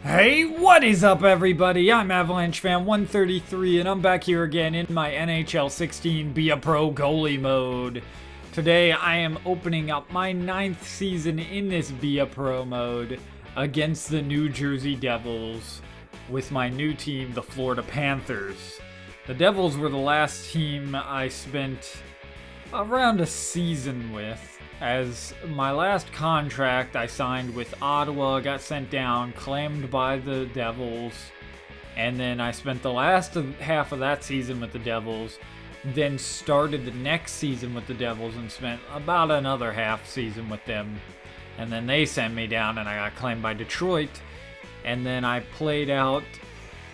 Hey, what is up, everybody? I'm Avalanche Fan 133, and I'm back here again in my NHL 16 Be a Pro Goalie mode. Today, I am opening up my 9th season in this Be a Pro mode against the New Jersey Devils with my new team, the Florida Panthers. The Devils were the last team I spent around a season with, as my last contract I signed with Ottawa got sent down, claimed by the Devils, and then I spent the last half of that season with the Devils, then started the next season with the Devils and spent about another half season with them, and then they sent me down and I got claimed by Detroit, and then I played out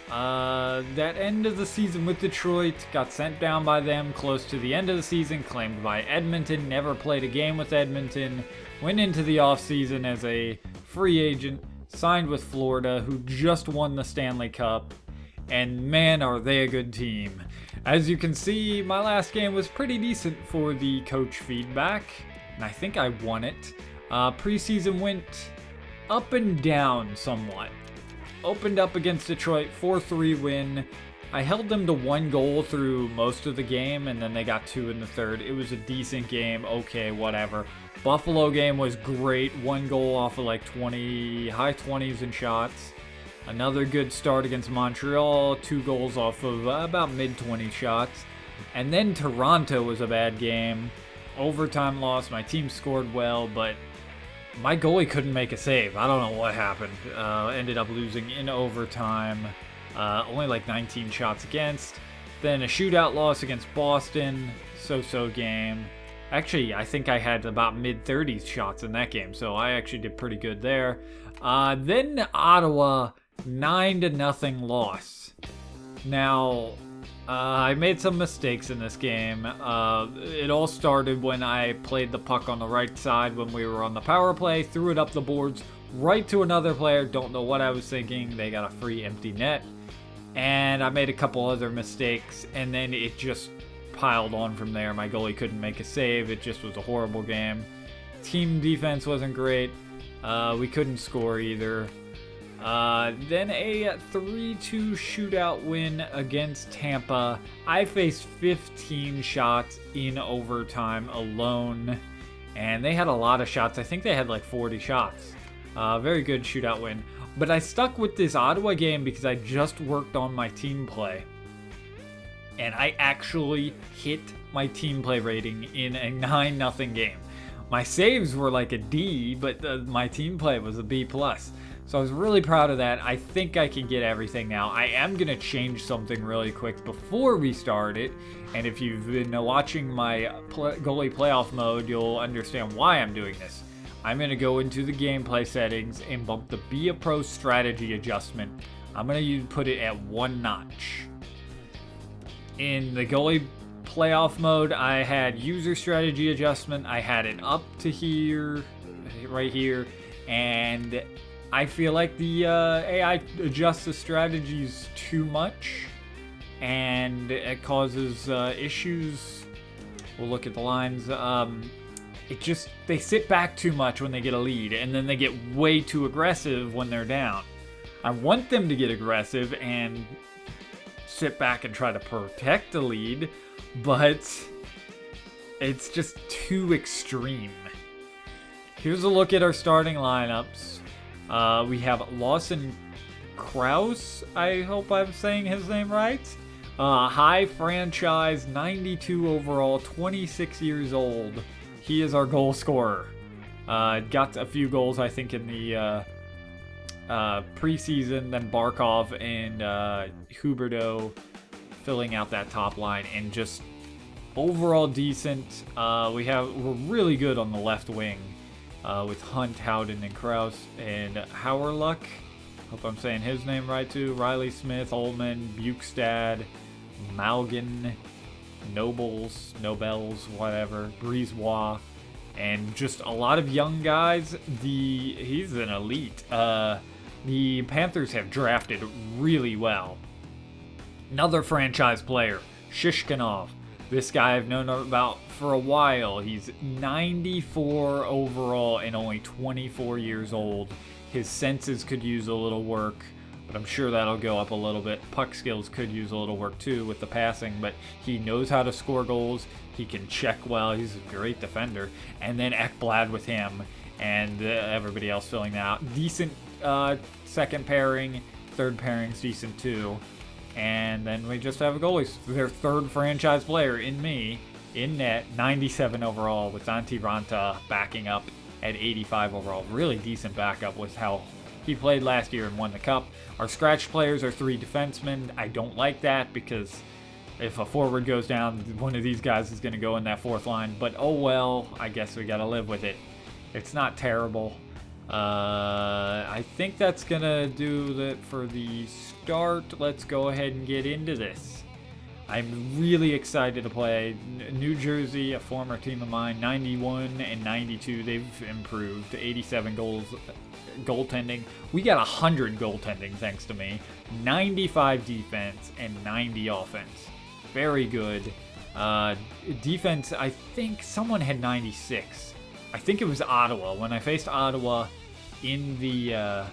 that end of the season with Detroit, got sent down by them close to the end of the season, claimed by Edmonton, never played a game with Edmonton, went into the offseason as a free agent, signed with Florida, who just won the Stanley Cup, and man, are they a good team. As you can see, my last game was pretty decent for the coach feedback, and I think I won it. Preseason went up and down somewhat. Opened up against Detroit, 4-3 win. I held them to 1 goal through most of the game, and then they got 2 in the third. It was a decent game. Okay, whatever. Buffalo game was great. 1 goal off of like high 20s in shots. Another good start against Montreal. 2 goals off of about mid-20 shots. And then Toronto was a bad game. Overtime loss. My team scored well, but my goalie couldn't make a save. I don't know what happened. Ended up losing in overtime. Only like 19 shots against. Then a shootout loss against Boston. So-so game. Actually, I think I had about mid-30s shots in that game, so I actually did pretty good there. Then Ottawa, 9-0 loss. Now, I made some mistakes in this game. It all started when I played the puck on the right side when we were on the power play, threw it up the boards right to another player. Don't know what I was thinking. They got a free empty net. And I made a couple other mistakes, and then it just piled on from there. My goalie couldn't make a save. It just was a horrible game. Team defense wasn't great. We couldn't score either. Then a 3-2 shootout win against Tampa. I faced 15 shots in overtime alone, and they had a lot of shots. I think they had like 40 shots. Very good shootout win. But I stuck with this Ottawa game because I just worked on my team play, and I actually hit my team play rating in a 9-0 game. My saves were like a D, but my team play was a B+. So I was really proud of that. I think I can get everything now. I am going to change something really quick before we start it. And if you've been watching my goalie playoff mode, you'll understand why I'm doing this. I'm going to go into the gameplay settings and bump the Be a Pro strategy adjustment. I'm going to put it at 1 notch. In the goalie playoff mode, I had user strategy adjustment. I had it up to here, right here, and I feel like the AI adjusts the strategies too much, and it causes issues. We'll look at the lines. They sit back too much when they get a lead, and then they get way too aggressive when they're down. I want them to get aggressive and sit back and try to protect the lead, but it's just too extreme. Here's a look at our starting lineups. We have Lawson Krause, I hope I'm saying his name right. High franchise, 92 overall, 26 years old. He is our goal scorer. Got a few goals, I think, in the preseason. Then Barkov and Huberdeau filling out that top line, and just overall decent. We're really good on the left wing. With Hunt, Howden, and Krause, and Howerluck. Hope I'm saying his name right too. Riley Smith, Ullman, Bukestad, Malgin, Nobels, whatever, Brisebois, and just a lot of young guys. He's an elite. The Panthers have drafted really well. Another franchise player, Shishkinov. This guy I've known about for a while. He's 94 overall and only 24 years old. His senses could use a little work, but I'm sure that'll go up a little bit. Puck skills could use a little work too with the passing, but he knows how to score goals. He can check well. He's a great defender. And then Ekblad with him and everybody else filling that out. Decent second pairing. Third pairing's decent too. And then we just have a goalie. Their third franchise player in me, in net, 97 overall with Antti Ranta backing up at 85 overall. Really decent backup with how he played last year and won the cup. Our scratch players are 3 defensemen. I don't like that because if a forward goes down, one of these guys is going to go in that fourth line. But oh well, I guess we got to live with it. It's not terrible. I think that's going to do it for the start. Let's go ahead and get into this. I'm really excited to play New Jersey, a former team of mine, 91 and 92. They've improved to 87 goals goaltending. We got 100 goaltending thanks to me. 95 defense and 90 offense. Very good. Defense, I think someone had 96. I think it was Ottawa. When I faced Ottawa in the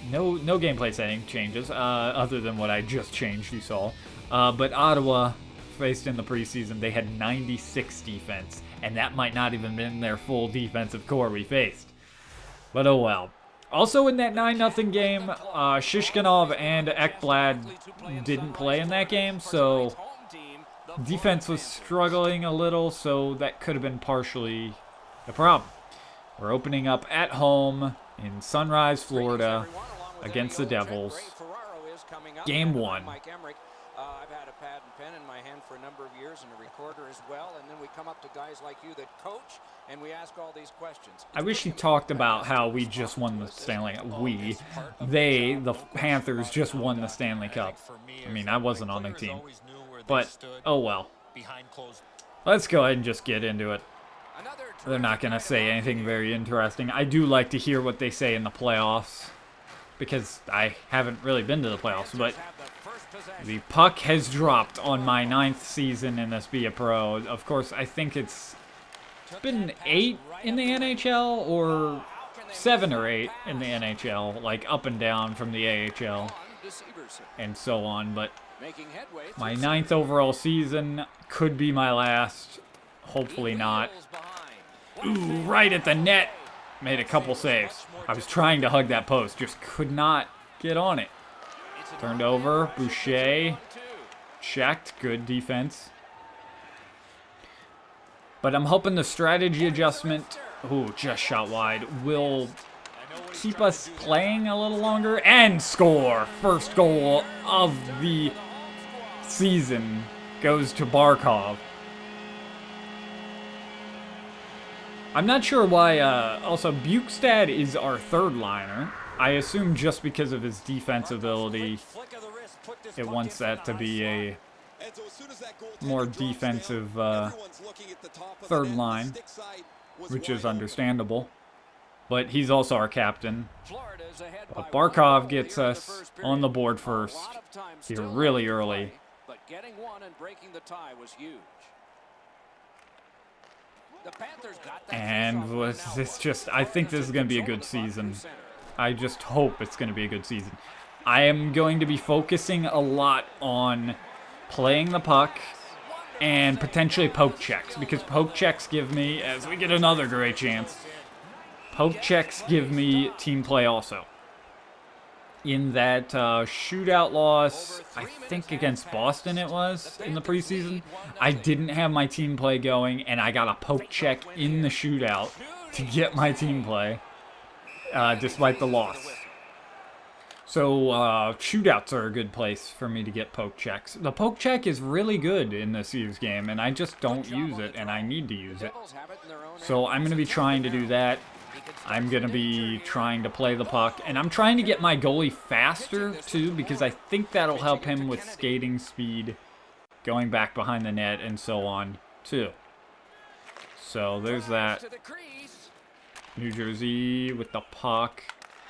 no gameplay setting changes other than what I just changed, you saw. But Ottawa faced in the preseason, they had 96 defense, and that might not even been their full defensive core we faced. But oh well. Also in that 9-0 game, Shishkinov and Ekblad didn't play in that game, so defense was struggling a little, so that could have been partially the problem. We're opening up at home in Sunrise, Florida, against the Devils. Game 1. I've had a pad and pen in my hand for a number of years and a recorder as well, and then we come up to guys like you that coach and we ask all these questions. I wish he talked about how we just won the Stanley Cup. The Panthers just won the Stanley Cup. I mean, I wasn't on the team, but oh well. Let's go ahead and just get into it. They're not going to say anything very interesting. I do like to hear what they say in the playoffs because I haven't really been to the playoffs, but the puck has dropped on my 9th season in this Be a Pro. Of course, I think it's been 8 in the NHL or 7 or 8 in the NHL, like up and down from the AHL and so on. But my 9th overall season could be my last. Hopefully not. Ooh, right at the net. Made a couple saves. I was trying to hug that post, just could not get on it. Turned over, Boucher, checked, good defense. But I'm hoping the strategy adjustment, ooh, just shot wide, will keep us playing a little longer and score. First goal of the season goes to Barkov. I'm not sure why, also Bukestad is our third liner. I assume just because of his defense ability, it wants that to be a more defensive third line, which is understandable. But he's also our captain. But Barkov gets us on the board first here really early. But getting one and breaking the tie was huge. And it's just, I think this is going to be a good season. I just hope it's going to be a good season. I am going to be focusing a lot on playing the puck and potentially poke checks, because poke checks give me, as we get another great chance, poke checks give me team play also. In that shootout loss, I think against Boston it was, in the preseason, I didn't have my team play going, and I got a poke check in the shootout to get my team play, despite the loss. So shootouts are a good place for me to get poke checks. The poke check is really good in this year's game, and I just don't use it, and I need to use it. So I'm going to be trying to do that. I'm going to be trying to play the puck, and I'm trying to get my goalie faster, too, because I think that'll help him with skating speed, going back behind the net, and so on, too. So there's that. New Jersey with the puck.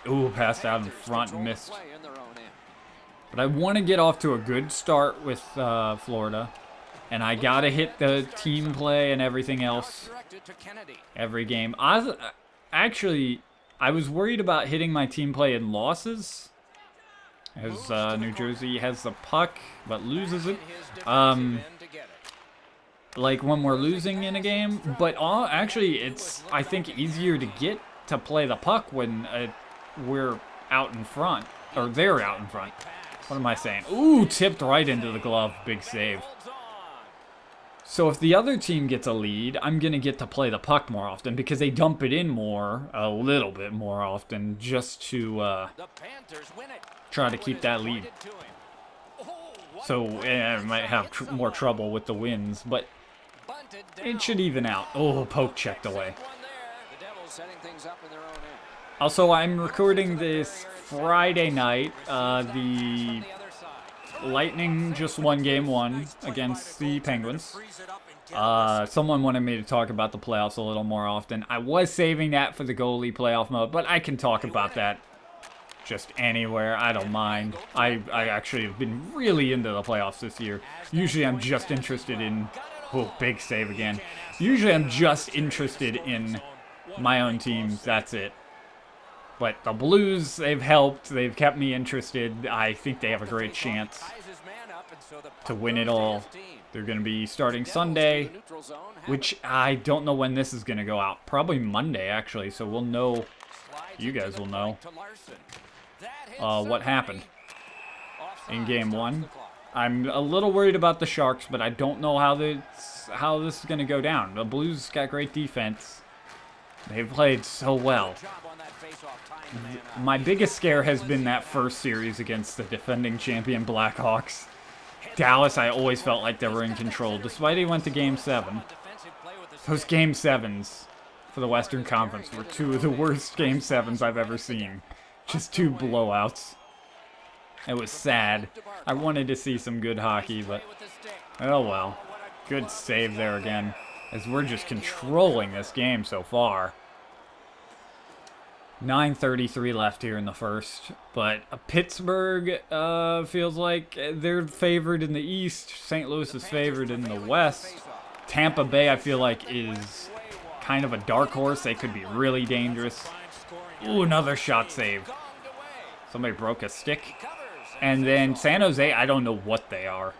Ooh, passed out in front and missed. But I want to get off to a good start with Florida, and I got to hit the team play and everything else every game. Actually, I was worried about hitting my team play in losses, as New Jersey has the puck but loses it. Like when we're losing in a game, but actually it's, I think, easier to get to play the puck when we're out in front, or they're out in front. What am I saying? Ooh, tipped right into the glove. Big save. So if the other team gets a lead, I'm going to get to play the puck more often because they dump it in a little bit more often, just to try to keep that lead. So I might have more trouble with the wins, but it should even out. Oh, poke checked away. Also, I'm recording this Friday night. The Lightning just won Game 1 against the Penguins. Someone wanted me to talk about the playoffs a little more often. I was saving that for the goalie playoff mode, but I can talk about that just anywhere. I don't mind. I actually have been really into the playoffs this year. Usually I'm just interested in... Oh, big save again. Usually I'm just interested in my own team. That's it. But the Blues, they've helped. They've kept me interested. I think they have a great chance to win it all. They're going to be starting Sunday, which I don't know when this is going to go out. Probably Monday, actually, so we'll know. You guys will know what happened in Game 1. I'm a little worried about the Sharks, but I don't know how this is going to go down. The Blues got great defense. They've played so well. My biggest scare has been that first series against the defending champion Blackhawks. Dallas, I always felt like they were in control, despite he went to Game 7. Those Game 7s for the Western Conference were two of the worst Game 7s I've ever seen. Just two blowouts. It was sad. I wanted to see some good hockey, but oh well. Good save there again, as we're just controlling this game so far. 9:33 left here in the first, but Pittsburgh feels like they're favored in the East. St. Louis is favored in the West. Tampa Bay, I feel like, is kind of a dark horse. They could be really dangerous. Ooh, another shot save. Somebody broke a stick. And then San Jose, I don't know what they are.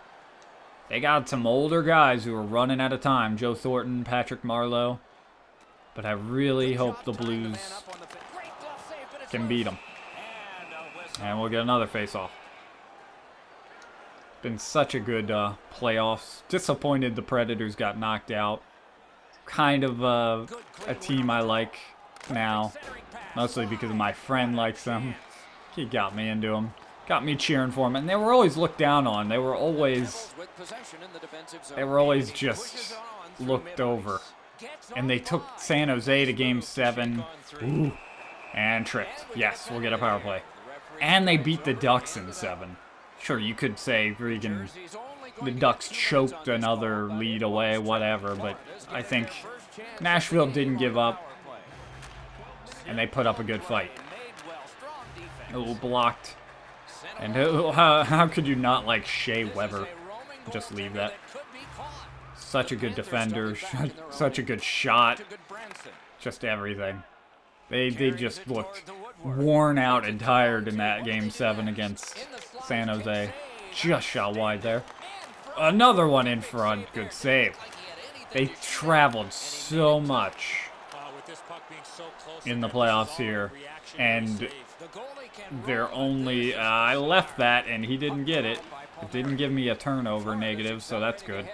They got some older guys who are running out of time. Joe Thornton, Patrick Marleau. But I really hope the Blues can beat them. And we'll get another face-off. Been such a good playoffs. Disappointed the Predators got knocked out. Kind of a team I like now. Mostly because my friend likes them. He got me into them. Got me cheering for them. And they were always looked down on. They were always just looked over. And they took San Jose to Game 7. Ooh. And tripped. Yes, we'll get a power play. And they beat the Ducks in 7. Sure, you could say the Ducks choked another lead away, whatever, but I think Nashville didn't give up. And they put up a good fight. Oh, blocked. And how could you not like Shea Weber? Just leave that. Such a good defender. Such a good shot. Just everything. They just looked worn out and tired in that Game 7 against San Jose. Just shot wide there. Another one in front. Good save. They traveled so much in the playoffs here. And they're only... I left that and he didn't get it. It didn't give me a turnover negative, so that's good.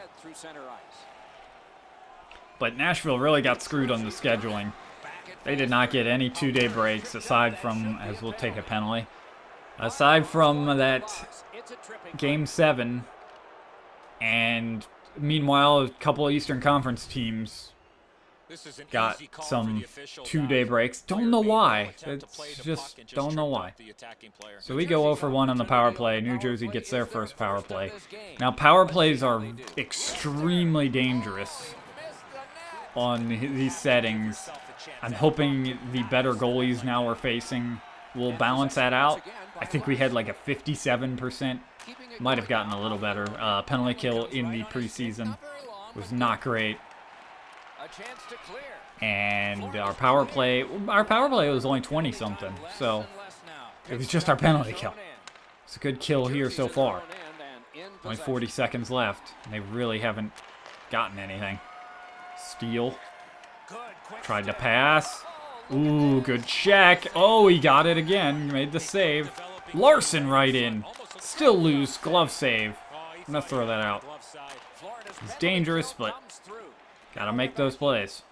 But Nashville really got screwed on the scheduling. They did not get any two-day breaks aside from, as we'll take a penalty, aside from that Game 7. And meanwhile, a couple of Eastern Conference teams got some two-day breaks. Don't know why. It's just don't know why. So we go 0 for 1 on the power play. New Jersey gets their first power play. Now, power plays are extremely dangerous on these settings. I'm hoping the better goalies now we're facing will balance that out. I think we had like a 57%. Might have gotten a little better. Penalty kill in the preseason was not great. And our power play was only 20-something, so it was just our penalty kill. It's a good kill here so far. Only 40 seconds left, and they really haven't gotten anything. Steal. Tried to pass. Ooh, good check. Oh, he got it again. Made the save. Larson right in. Still loose. Glove save. I'm going to throw that out. It's dangerous, but got to make those plays.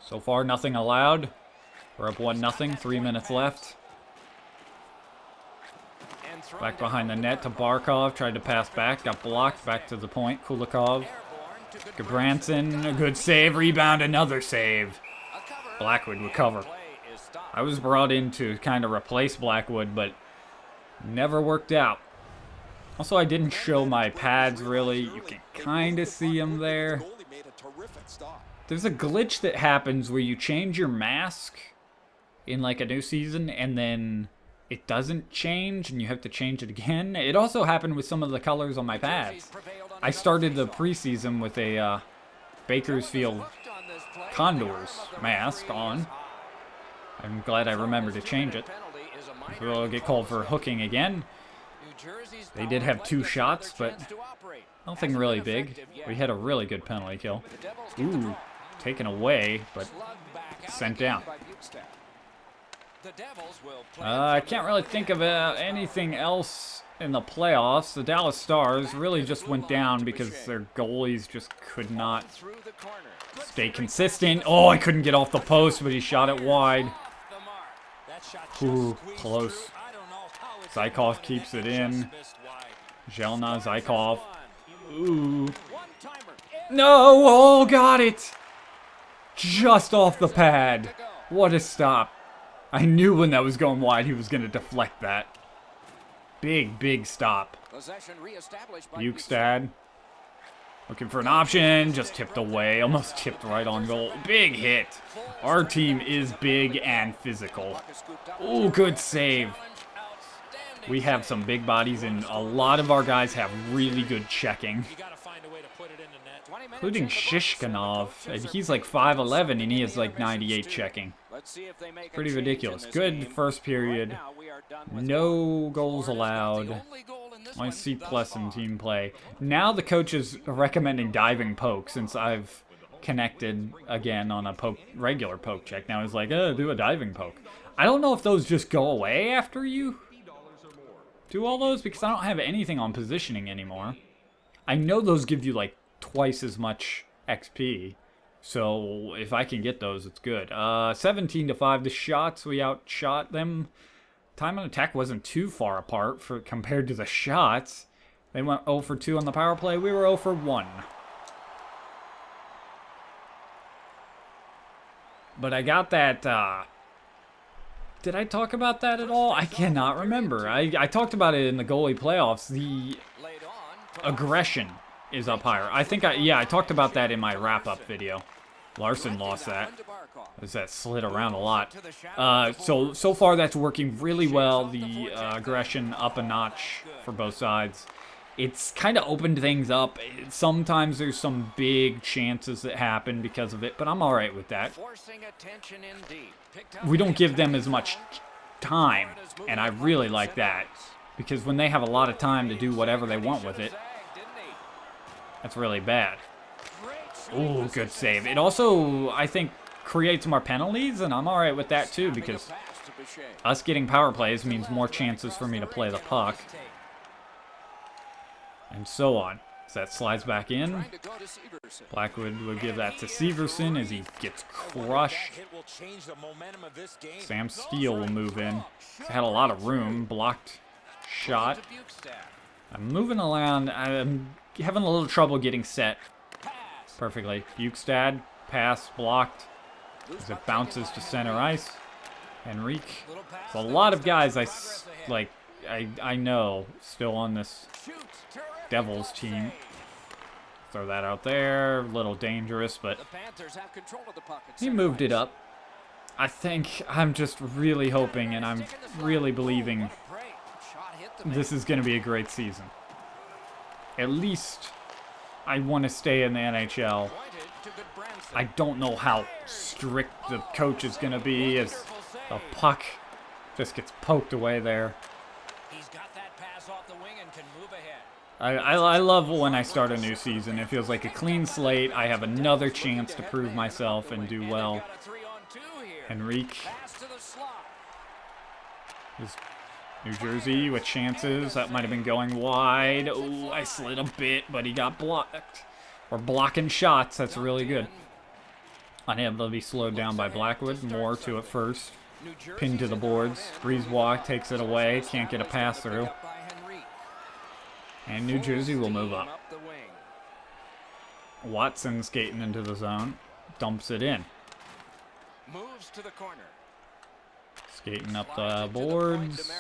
So far, nothing allowed. We're up 1-0. 3 minutes left. Back behind the net to Barkov. Tried to pass back. Got blocked. Back to the point. Kulikov. Gabranson. A good save. Rebound. Another save. Blackwood recover. I was brought in to kind of replace Blackwood, but never worked out. Also, I didn't show my pads really. You can kind of see them there. There's a glitch that happens where you change your mask in like a new season and then it doesn't change and you have to change it again. It also happened with some of the colors on my pads. I started the preseason with a Bakersfield Condors mask on. I'm glad I remembered to change it. We'll get called for hooking again. They did have 2 shots, but nothing really big. We had a really good penalty kill. Ooh, taken away, but sent down. I can't really think of anything else in the playoffs. The Dallas Stars really just went down because their goalies just could not stay consistent. Oh, I couldn't get off the post, but he shot it wide. Ooh, close. Zykov keeps it in. Zelna, Zykov. Ooh. No! Oh, got it! Just off the pad. What a stop. I knew when that was going wide, he was going to deflect that. Big, big stop. Bukestad. Looking for an option. Just tipped away. Almost tipped right on goal. Big hit. Our team is big and physical. Ooh, good save. We have some big bodies, and a lot of our guys have really good checking. Including Shishkinov. And he's like 5'11", and he has like 98 checking. Pretty ridiculous. Good first period. No goals allowed. Only C+ in team play. Now the coach is recommending diving poke since I've connected again on a regular poke check. Now he's like, do a diving poke. I don't know if those just go away after you do all those because I don't have anything on positioning anymore. I know those give you like twice as much XP. So if I can get those, it's good. 17-5 the shots. We outshot them. Time on attack wasn't too far apart compared to the shots. They went 0 for 2 on the power play. We were 0 for 1. But I got that. Did I talk about that at all? I cannot remember. I talked about it in the goalie playoffs. The aggression is up higher. I think I talked about that in my wrap-up video. Larson lost that. That slid around a lot. So far that's working really well. The aggression up a notch for both sides. It's kind of opened things up. Sometimes there's some big chances that happen because of it, but I'm all right with that. We don't give them as much time, and I really like that because when they have a lot of time to do whatever they want with it, that's really bad. Ooh, good save. It also, I think, creates more penalties, and I'm all right with that too because us getting power plays means more chances for me to play the puck. And so on. So that slides back in. Blackwood will give that to Severson as he gets crushed. Sam Steele will move in. He's had a lot of room. Blocked shot. I'm moving around. I'm having a little trouble getting set perfectly. Bukestad. Pass. Blocked. As it bounces to center ice. Henrique. There's a lot of guys I know still on this Devils team. Throw that out there. A little dangerous, but he moved it up. I think I'm just really hoping and I'm really believing this is going to be a great season. At least I want to stay in the NHL. I don't know how strict the coach is going to be as the puck just gets poked away there. He's got that pass off the wing and can move ahead. I love when I start a new season. It feels like a clean slate. I have another chance to prove myself and do well. Henrique. Is New Jersey with chances. That might have been going wide. Oh, I slid a bit, but he got blocked. Or blocking shots. That's really good. Unable to be slowed down by Blackwood. Moore to it first. Pinned to the boards. Breezewalk takes it away. Can't get a pass through. And New Jersey will move up. Watson skating into the zone. Dumps it in. Moves to the corner. Skating up the boards.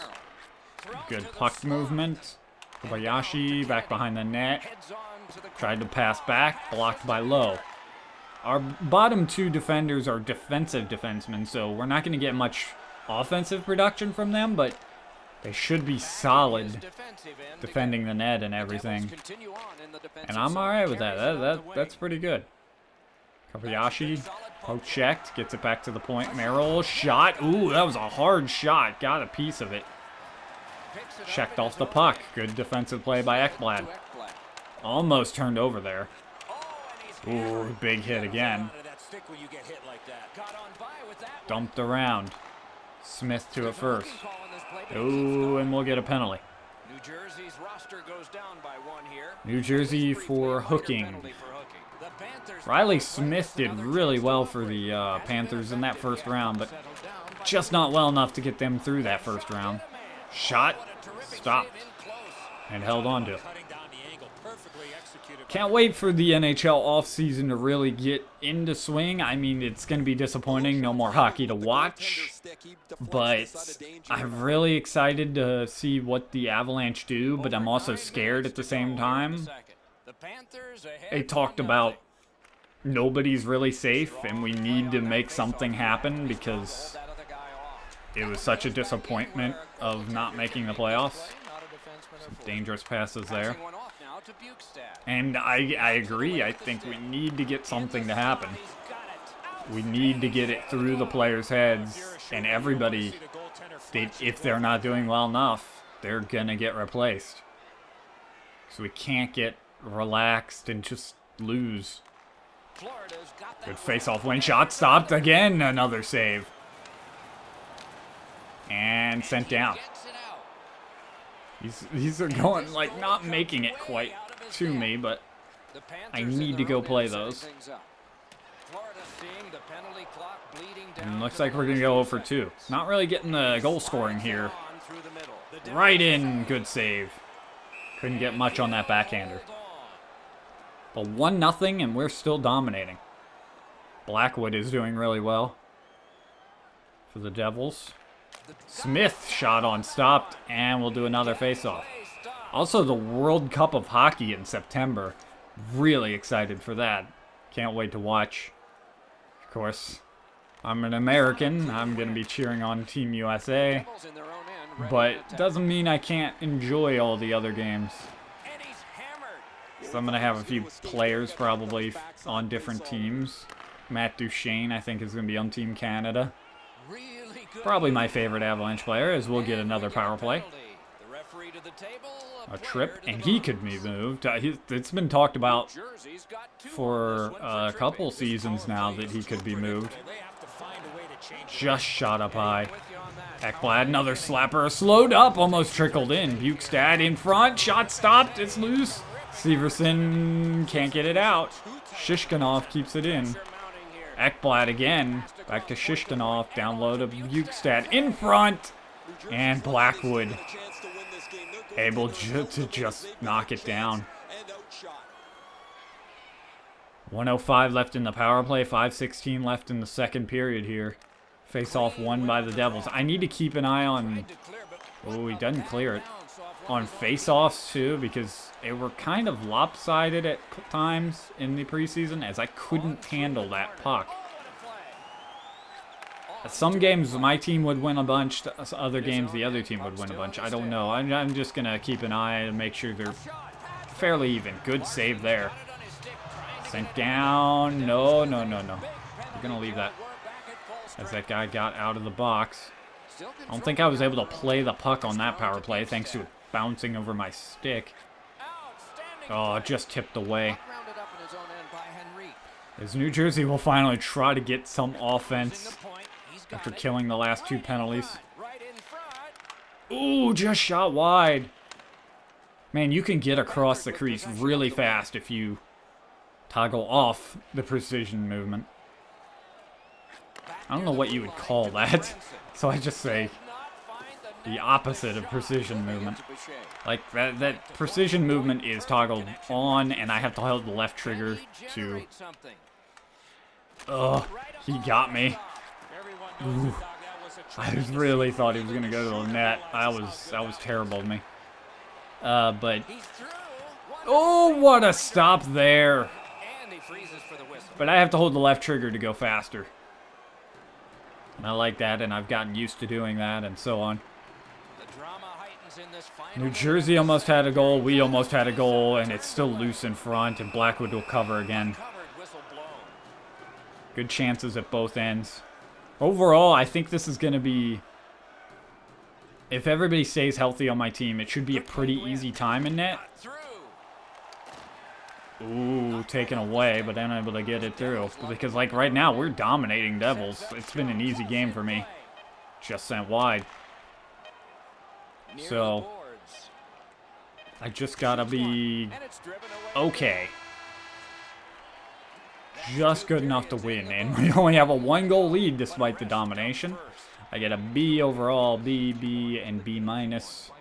Good puck movement. Kobayashi back behind the net. Tried to pass back. Blocked by Lowe. Our bottom two defenders are defensive defensemen, so we're not going to get much offensive production from them, but they should be solid defending the net and everything. And I'm alright with that. That's pretty good. Kobayashi, poke checked, gets it back to the point. Merrill, shot. Ooh, that was a hard shot. Got a piece of it. Checked off the puck. Good defensive play by Ekblad. Almost turned over there. Ooh, big hit again. Dumped around. Smith to it first. Ooh, and we'll get a penalty. New Jersey's roster goes down by one here. New Jersey for hooking. Riley Smith did really well for the Panthers in that first round, but just not well enough to get them through that first round. Shot, stopped, and held on to. Can't wait for the NHL offseason to really get into swing. I mean, it's going to be disappointing. No more hockey to watch. But I'm really excited to see what the Avalanche do, but I'm also scared at the same time. They talked about nobody's really safe, and we need to make something happen because it was such a disappointment of not making the playoffs. Some dangerous passes there. And I agree. I think we need to get something to happen. We need to get it through the players' heads, and everybody, if they're not doing well enough, they're going to get replaced. So we can't get relaxed and just lose. Good face-off win shot. Stopped again. Another save. And sent down. These are going, like, not making it quite to me, but I need to go play those. And looks like we're going to go 0 for 2. Not really getting the goal scoring here. Right in. Good save. Couldn't get much on that backhander. But 1-0, and we're still dominating. Blackwood is doing really well for the Devils. Smith shot on stopped, and we'll do another face-off. Also, the World Cup of Hockey in September. Really excited for that. Can't wait to watch. Of course, I'm an American. I'm going to be cheering on Team USA. But doesn't mean I can't enjoy all the other games. So I'm going to have a few players probably on different teams. Matt Duchene, I think, is going to be on Team Canada. Probably my favorite Avalanche player, as we'll get another power play. A trip, and he could be moved. It's been talked about for a couple seasons now that he could be moved. Just shot up high. Ekblad, another slapper, slowed up, almost trickled in. Bukestad in front, shot stopped, it's loose. Severson can't get it out. Shishkinov keeps it in. Ekblad again, back to Shishkinov, down low to Bukestad, in front, and Blackwood able to just knock it down. 1:05 left in the power play, 5:16 left in the second period here. Face-off won by the Devils. I need to keep an eye on, oh, he doesn't clear it, on face-offs too, because they were kind of lopsided at times in the preseason as I couldn't handle that puck. Some games my team would win a bunch, other games the other team would win a bunch. I don't know. I'm just going to keep an eye and make sure they're fairly even. Good save there. Sent down. No, no, no, no. We're going to leave that as that guy got out of the box. I don't think I was able to play the puck on that power play thanks to it bouncing over my stick. Oh, it just tipped away. As New Jersey will finally try to get some offense after killing the last 2 penalties. Ooh, just shot wide. Man, you can get across the crease really fast if you toggle off the precision movement. I don't know what you would call that, so I just say the opposite of precision movement. Like, that precision movement is toggled on, and I have to hold the left trigger to... Ugh, he got me. Ooh. I really thought he was going to go to the net. That was terrible of me. But... Oh, what a stop there. But I have to hold the left trigger to go faster. And I like that, and I've gotten used to doing that, and so on. New Jersey almost had a goal, we almost had a goal, and it's still loose in front, and Blackwood will cover again. Good chances at both ends. Overall, I think this is going to be... If everybody stays healthy on my team, it should be a pretty easy time in net. Ooh, taken away, but unable to get it through. Because, like, right now, we're dominating Devils. It's been an easy game for me. Just sent wide. So, I just gotta be okay. Just good enough to win, and we only have a 1-goal lead despite the domination. I get a B overall, B, and B minus.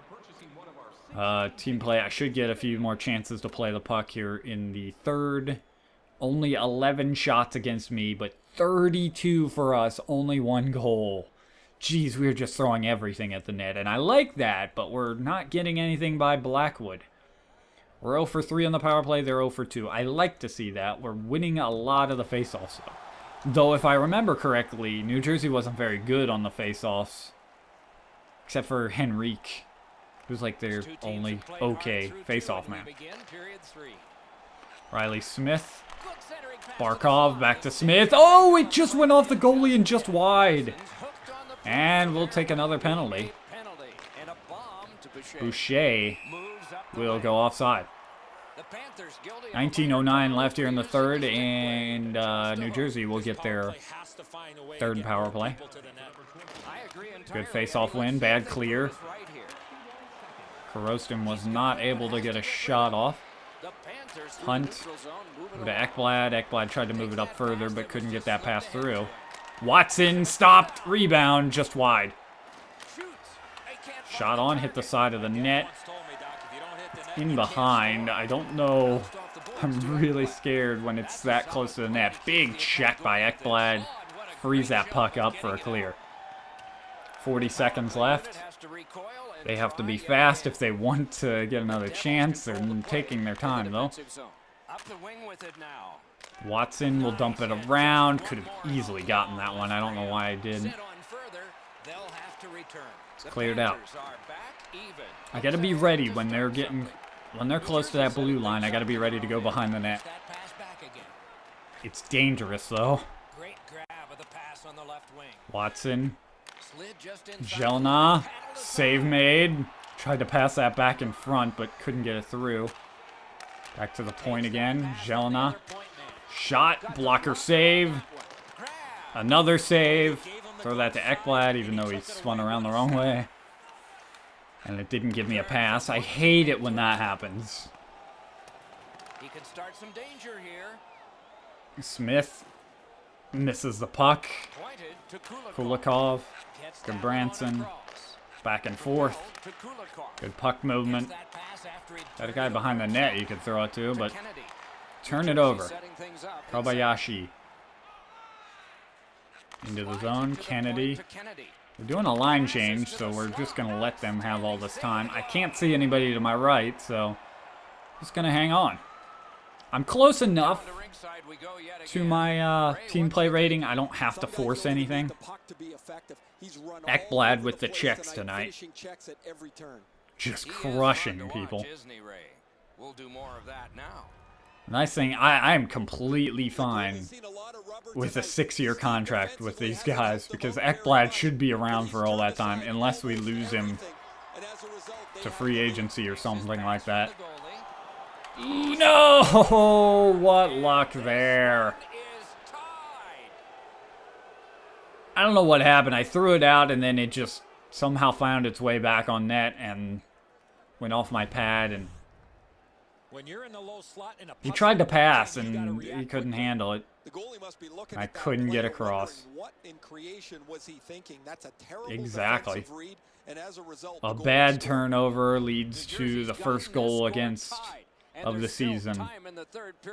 Team play, I should get a few more chances to play the puck here in the third. Only 11 shots against me, but 32 for us, only 1 goal. Jeez, we're just throwing everything at the net, and I like that, but we're not getting anything by Blackwood. We're 0 for 3 on the power play, they're 0 for 2. I like to see that. We're winning a lot of the faceoffs, though if I remember correctly, New Jersey wasn't very good on the faceoffs, except for Henrique, who's like their only okay faceoff man. Riley Smith. Barkov back to Smith. Oh, it just went off the goalie and just wide. And we'll take another penalty. Boucher will go offside. 19:09 left here in the third, and New Jersey will get their third power play. Good face-off win, bad clear. Korostin was not able to get a shot off. Hunt to Ekblad. Ekblad tried to move it up further, but couldn't get that pass through. Watson stopped, rebound, just wide. Shot on, hit the side of the net. In behind, I don't know. I'm really scared when it's that close to the net. Big check by Ekblad. Frees that puck up for a clear. 40 seconds left. They have to be fast if they want to get another chance. They're taking their time, though. Watson will dump it around. Could have easily gotten that one. I don't know why I didn't. It's cleared out. I got to be ready when they're close to that blue line. I got to be ready to go behind the net. It's dangerous, though. Watson. Jelena. Save made. Tried to pass that back in front, but couldn't get it through. Back to the point again. Jelena. Shot. Blocker save. Another save. Throw that to Ekblad, even though he spun around the wrong way. And it didn't give me a pass. I hate it when that happens. He can start some danger here. Smith misses the puck. Kulikov. Gabranson. Back and forth. Good puck movement. Got a guy behind the net you could throw it to, but turn it over. Kobayashi. Into the zone. Kennedy. We're doing a line change, so we're just going to let them have all this time. I can't see anybody to my right, so just going to hang on. I'm close enough to my team play rating. I don't have to force anything. Ekblad with the checks tonight. Just crushing people. Nice thing, I am completely fine with a 6-year contract with these guys because Ekblad should be around for all that time unless we lose him to free agency or something like that. Ooh, no! What luck there. I don't know what happened. I threw it out and then it just somehow found its way back on net and went off my pad. And he tried to pass and he couldn't handle it. I couldn't get across. Exactly. A bad turnover leads to the first goal against of the season.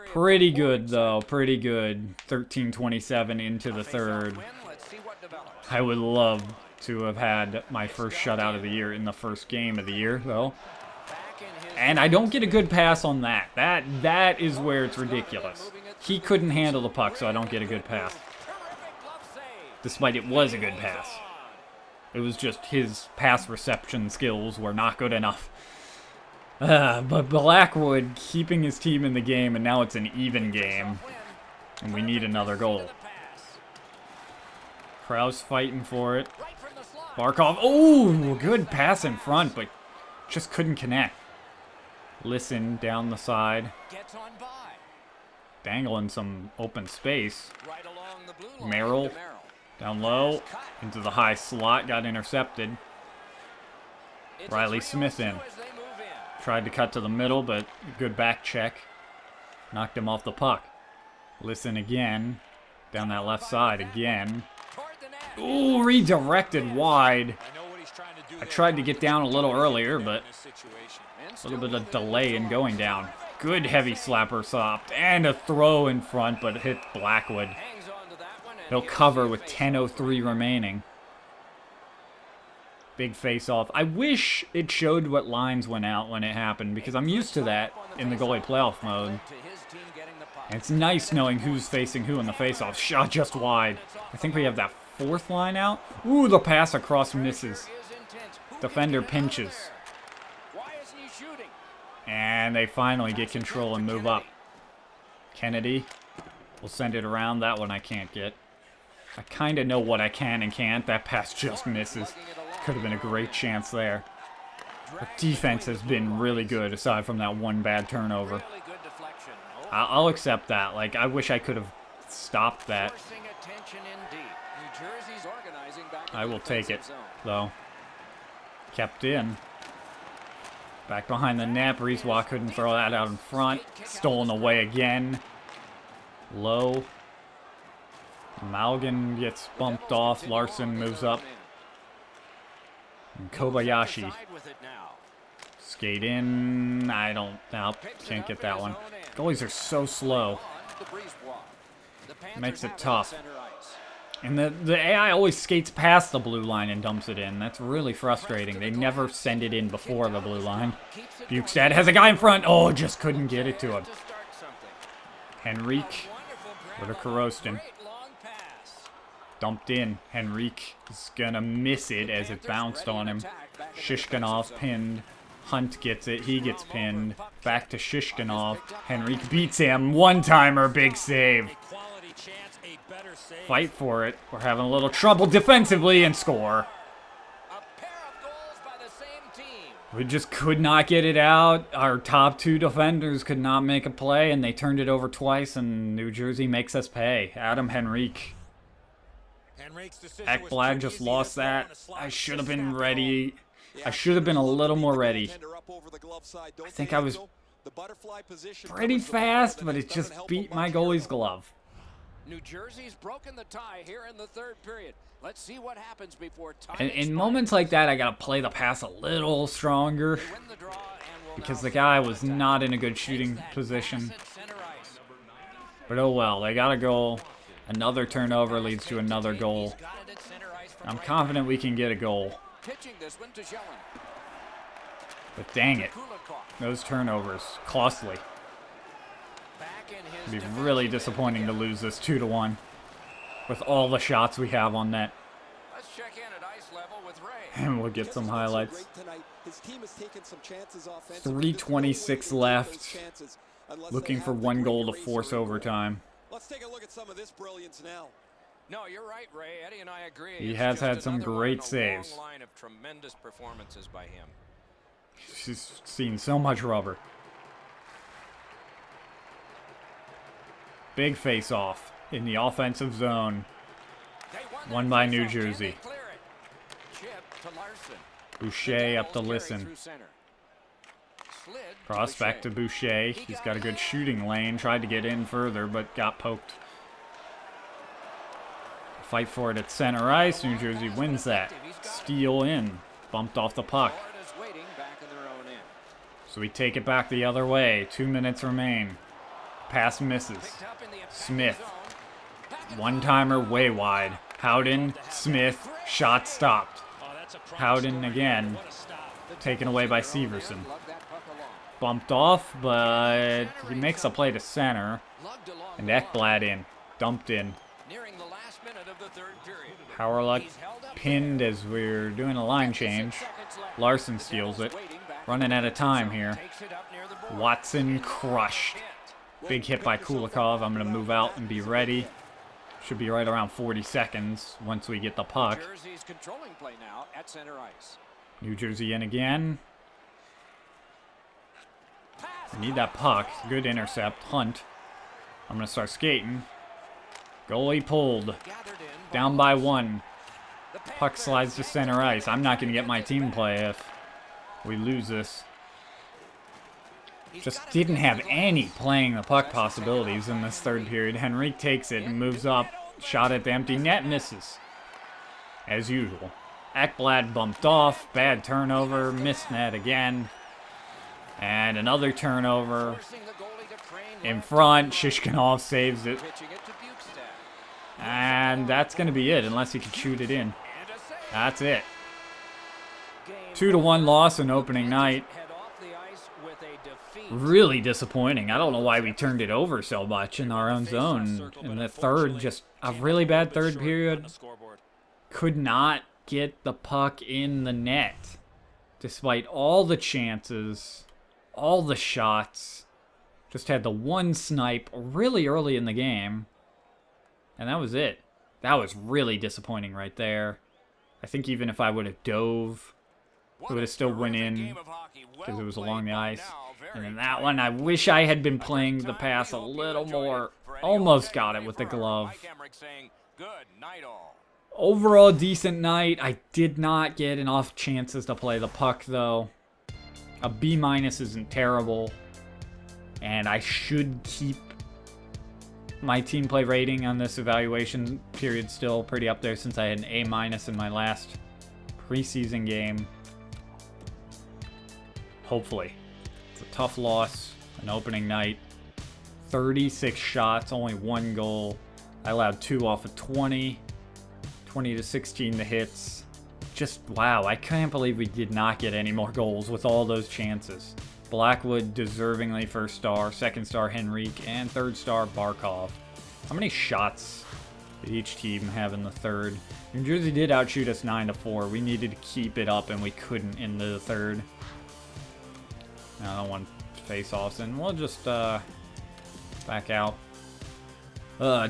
Pretty good though, pretty good. 13:27 into the third. I would love to have had my first shutout of the year in the first game of the year though. And I don't get a good pass on that. That is where it's ridiculous. He couldn't handle the puck, so I don't get a good pass. Despite it was a good pass. It was just his pass reception skills were not good enough. But Blackwood keeping his team in the game, and now it's an even game. And we need another goal. Krause fighting for it. Barkov, oh, good pass in front, but just couldn't connect. Listen down the side. Dangling some open space. Merrill down low into the high slot, got intercepted. Riley Smith in. Tried to cut to the middle, but good back check. Knocked him off the puck. Listen again. Down that left side again. Ooh, redirected wide. I tried to get down a little earlier, but a little bit of delay in going down. Good heavy slapper soft and a throw in front, but hit Blackwood. He'll cover with 10:03 remaining. Big face-off. I wish it showed what lines went out when it happened, because I'm used to that in the goalie playoff mode. And it's nice knowing who's facing who in the face-off. Shot just wide. I think we have that fourth line out. Ooh, the pass across misses. Defender pinches. And they finally get control and move up. Kennedy will send it around. That one I can't get. I kind of know what I can and can't. That pass just misses. Could have been a great chance there. The defense has been really good aside from that one bad turnover. I'll accept that. Like, I wish I could have stopped that. I will take it, though. Kept in. Back behind the net. Brisebois couldn't throw that out in front. Stolen away again. Low. Malgin gets bumped off. Larson moves up. And Kobayashi. Skate in. I don't. Nope. Can't get that one. Goalies are so slow. Makes it tough. And the AI always skates past the blue line and dumps it in. That's really frustrating. They never send it in before the blue line. Bukestad has a guy in front. Oh, just couldn't get it to him. Henrique with a Korostin. Dumped in. Henrique is going to miss it as it bounced on him. Shishkinov pinned. Hunt gets it. He gets pinned. Back to Shishkinov. Henrique beats him. One-timer. Big save. Fight for it. We're having a little trouble defensively and score. We just could not get it out. Our top two defenders could not make a play, and they turned it over twice, and New Jersey makes us pay. Adam Henrique. Ekblad just lost that. I should have been ready. I should have been a little more ready. I think I was pretty fast, but it just beat my goalie's glove. New Jersey's broken the tie here in the third period. Let's see what happens before time. In moments like that, I gotta play the pass a little stronger because the guy was not in a good shooting position. But oh well, they got a goal. Another turnover leads to another goal. I'm confident we can get a goal. But dang it, those turnovers, costly. It'd be really disappointing to lose this 2-1 with all the shots we have on net. Let's check in at ice level with Ray. And we'll get some highlights. 3:26 left. Looking for one goal to force overtime. Let's take a look at some of this brilliance now. No, you're right, Ray. Eddie and I agree. He It's has just had some another one great in a saves. long line of tremendous performances by him. She's seen so much rubber. Big face-off in the offensive zone. Won by New Jersey. Boucher up to Listen. Cross back to Boucher. He's got a good shooting lane. Tried to get in further, but got poked. Fight for it at center ice. New Jersey wins that. Steal in. Bumped off the puck. So we take it back the other way. 2 minutes remain. Pass misses. Smith. One-timer way wide. Howden, Smith, shot stopped. Howden again. Taken away by Severson. Bumped off, but he makes a play to center. And Ekblad in. Dumped in. Howerluck pinned as we're doing a line change. Larson steals it. Running out of time here. Watson crushed. Big hit by Kulikov. I'm going to move out and be ready. Should be right around 40 seconds once we get the puck. New Jersey in again. I need that puck. Good intercept. Hunt. I'm going to start skating. Goalie pulled. Down by 1. Puck slides to center ice. I'm not going to get my team play if we lose this. Just didn't have any playing the puck possibilities in this third period. Henrique takes it and moves up. Shot at the empty net, misses. As usual. Ekblad bumped off. Bad turnover. Missed net again. And another turnover. In front. Shishkinov saves it. And that's going to be it, unless he can shoot it in. That's it. 2-1 loss in opening night. Really disappointing. I don't know why we turned it over so much in our own zone. In the third, just a really bad third period. Could not get the puck in the net. Despite all the chances, all the shots. Just had the one snipe really early in the game. And that was it. That was really disappointing right there. I think even if I would have dove, it would have still went in because it was along the ice. And in that one, I wish I had been playing the pass a little more. Almost got it with the glove. Overall, decent night. I did not get enough chances to play the puck, though. A B- isn't terrible. And I should keep my team play rating on this evaluation period still pretty up there since I had an A- in my last preseason game. Hopefully. It's a tough loss, an opening night. 36 shots, only 1 goal. I allowed 2 off of 20. 20 to 16 the hits. Just, wow, I can't believe we did not get any more goals with all those chances. Blackwood deservingly first star, second star Henrique, and third star Barkov. How many shots did each team have in the third? New Jersey did outshoot us 9-4. We needed to keep it up, and we couldn't in the third. I don't want face-offs, and we'll just back out.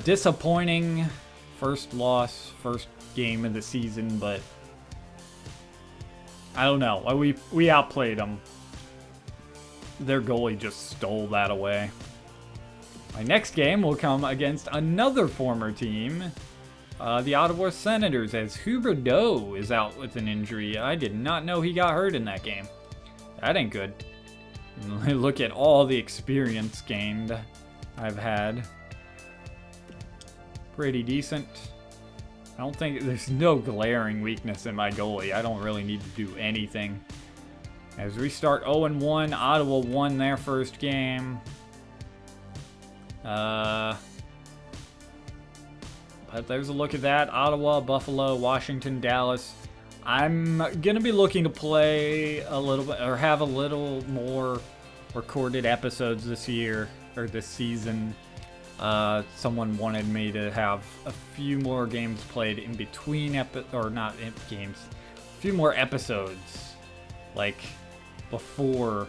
Disappointing first loss, first game of the season, but I don't know. We outplayed them. Their goalie just stole that away. My next game will come against another former team, the Ottawa Senators, as Huberdeau is out with an injury. I did not know he got hurt in that game. That ain't good. Look at all the experience gained I've had. Pretty decent. I don't think there's no glaring weakness in my goalie. I don't really need to do anything. As we start 0-1, Ottawa won their first game. But there's a look at that. Ottawa, Buffalo, Washington, Dallas. I'm going to be looking to play a little bit, or have a little more recorded episodes this year, or this season. Someone wanted me to have a few more games played in between a few more episodes, like before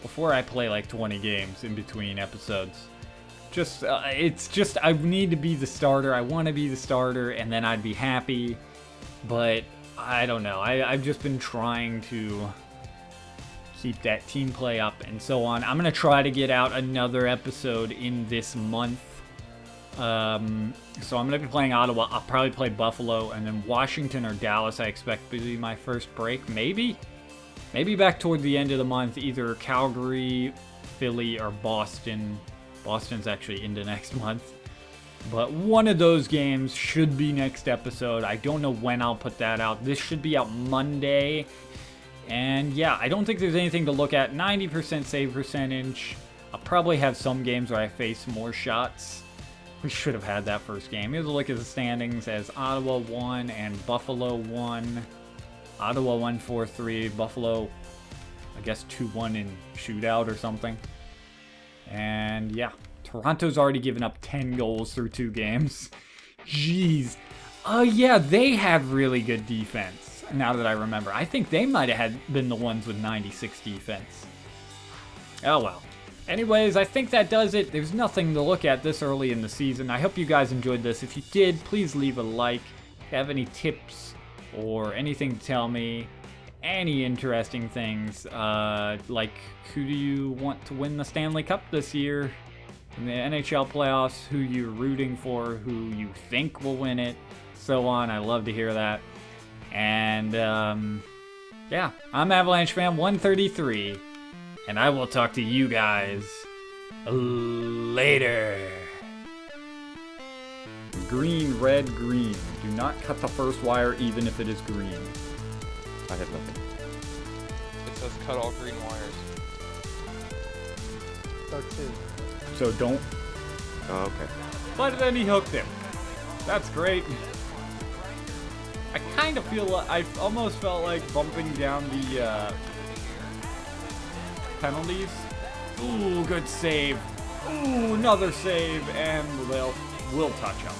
before I play like 20 games in between episodes. It's just I need to be the starter. I want to be the starter, and then I'd be happy. But I don't know. I've just been trying to keep that team play up and so on. I'm gonna try to get out another episode in this month. So I'm gonna be playing Ottawa. I'll probably play Buffalo, and then Washington or Dallas I expect to be my first break. Maybe back toward the end of the month, either Calgary, Philly, or Boston. Boston's actually into next month. But one of those games should be next episode. I don't know when I'll put that out. This should be out Monday. And yeah, I don't think there's anything to look at. 90% save percentage. I'll probably have some games where I face more shots. We should have had that first game. Here's a look at the standings as Ottawa 1 and Buffalo 1. Ottawa 1 4-3. Buffalo, I guess 2-1 in shootout or something. And yeah, Toronto's already given up 10 goals through 2 games. Jeez. Yeah, they had really good defense, now that I remember. I think they might have been the ones with 96 defense. Oh well. Anyways, I think that does it. There's nothing to look at this early in the season. I hope you guys enjoyed this. If you did, please leave a like. If you have any tips or anything to tell me, any interesting things, like who do you want to win the Stanley Cup this year in the NHL playoffs, who you're rooting for, who you think will win it, so on. I love to hear that. And yeah, I'm Avalanche Fan 133, and I will talk to you guys later. Green, red, green. Do not cut the first wire even if it is green. I have nothing. It says cut all green wires. So don't. Oh, okay. But then he hooked him. That's great. I kind of feel like I almost felt like bumping down the penalties. Ooh, good save. Ooh, another save, and we'll touch him.